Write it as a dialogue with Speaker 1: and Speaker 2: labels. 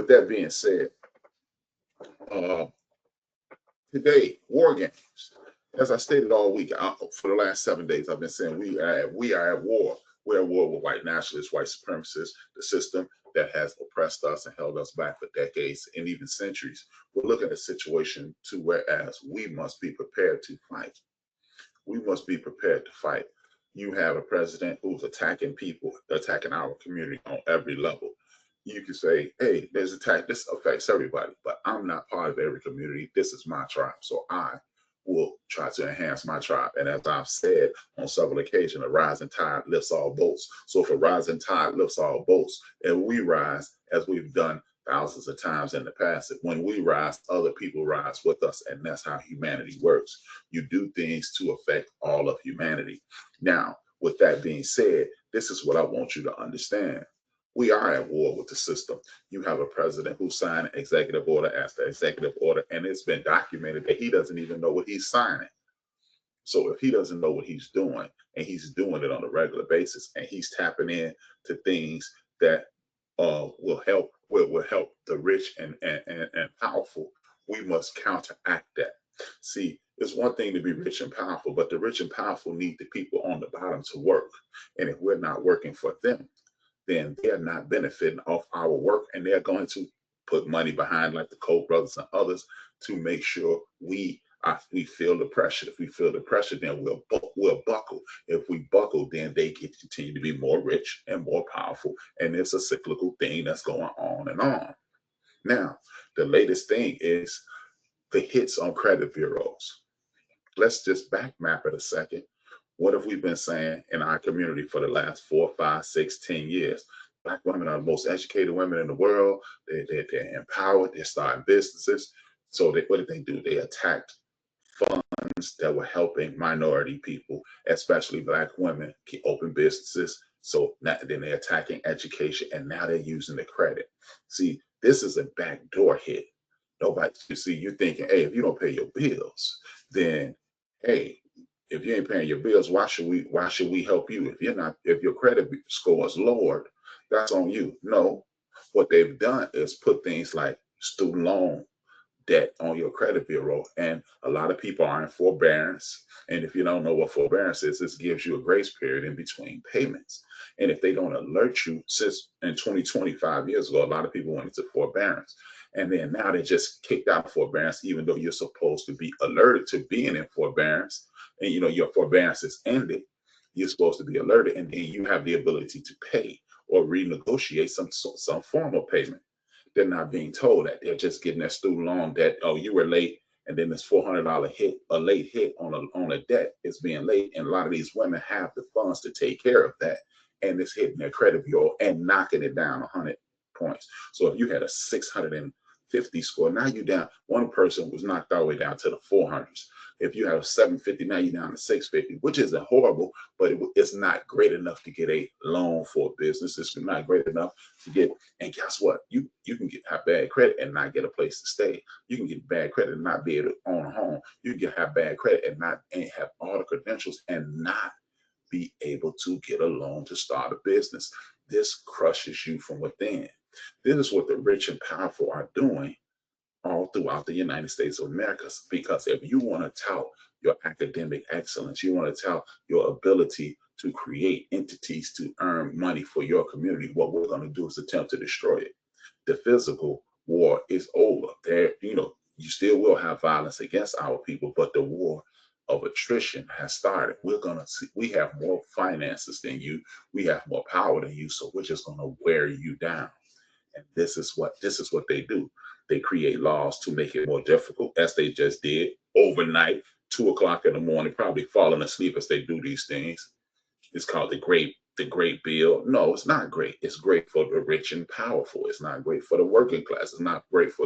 Speaker 1: with that being said, uh, today, war games. As I stated all week, for the last 7 days, I've been saying we are at war. We're at war with white nationalists, white supremacists, the system that has oppressed us and held us back for decades and even centuries. We're looking at a situation to whereas we must be prepared to fight. We must be prepared to fight. You have a president who's attacking people, attacking our community on every level. You can say, hey, there's attack, this affects everybody, but I'm not part of every community. This is my tribe. So I will try to enhance my tribe. And as I've said on several occasions, a rising tide lifts all boats. So if a rising tide lifts all boats and we rise as we've done thousands of times in the past, when we rise, other people rise with us. And that's how humanity works. You do things to affect all of humanity. Now, with that being said, this is what I want you to understand. We are at war with the system. You have a president who signed executive order after executive order, and it's been documented that he doesn't even know what he's signing. So if he doesn't know what he's doing, and he's doing it on a regular basis, and he's tapping in to things that will help the rich and powerful, we must counteract that. See, it's one thing to be rich and powerful, but the rich and powerful need the people on the bottom to work. And if we're not working for them, then they're not benefiting off our work, and they're going to put money behind, like the Koch brothers and others, to make sure we feel the pressure. If we feel the pressure, then we'll buckle. If we buckle, then they can continue to be more rich and more powerful, and it's a cyclical thing that's going on and on. Now, the latest thing is the hits on credit bureaus. Let's just back map it a second. What have we been saying in our community for the last 4, 5, 6, 10 years? Black women are the most educated women in the world. They're empowered. They're starting businesses. So what did they do? They attacked funds that were helping minority people, especially Black women, open businesses. So now, then they're attacking education, and now they're using the credit. See, this is a backdoor hit. Nobody, you see, you're thinking, hey, if you don't pay your bills, then hey, if you ain't paying your bills, why should we help you? If your credit score is lowered, that's on you. No, what they've done is put things like student loan debt on your credit bureau, and a lot of people are in forbearance. And if you don't know what forbearance is, this gives you a grace period in between payments. And if they don't alert you, since in 2025 years ago, a lot of people went into forbearance, and then now they just kicked out forbearance, even though you're supposed to be alerted to being in forbearance, and your forbearance is ended. You're supposed to be alerted, and then you have the ability to pay or renegotiate some form of payment. They're not being told that. They're just getting that student loan debt. Oh, you were late, and then this $400 hit, a late hit on a debt is being late. And a lot of these women have the funds to take care of that, and it's hitting their credit bureau and knocking it down 100 points. So if you had a 650 score, now you down. One person was knocked all the way down to the 400s. If you have 750, now you're down to 650, which isn't horrible, but it's not great enough to get a loan for a business. It's not great enough to get. And guess what? You can have bad credit and not get a place to stay. You can get bad credit and not be able to own a home. You can have bad credit and have all the credentials and not be able to get a loan to start a business. This crushes you from within. This is what the rich and powerful are doing all throughout the United States of America. Because if you want to tout your academic excellence, you want to tout your ability to create entities to earn money for your community, what we're going to do is attempt to destroy it. The physical war is over. You still will have violence against our people, but the war of attrition has started. We're going to see, we have more finances than you. We have more power than you. So we're just going to wear you down. And this is what they do. They create laws to make it more difficult, as they just did overnight, 2 o'clock in the morning, probably falling asleep as they do these things. It's called the great bill. No, it's not great. It's great for the rich and powerful. It's not great for the working class. It's not great for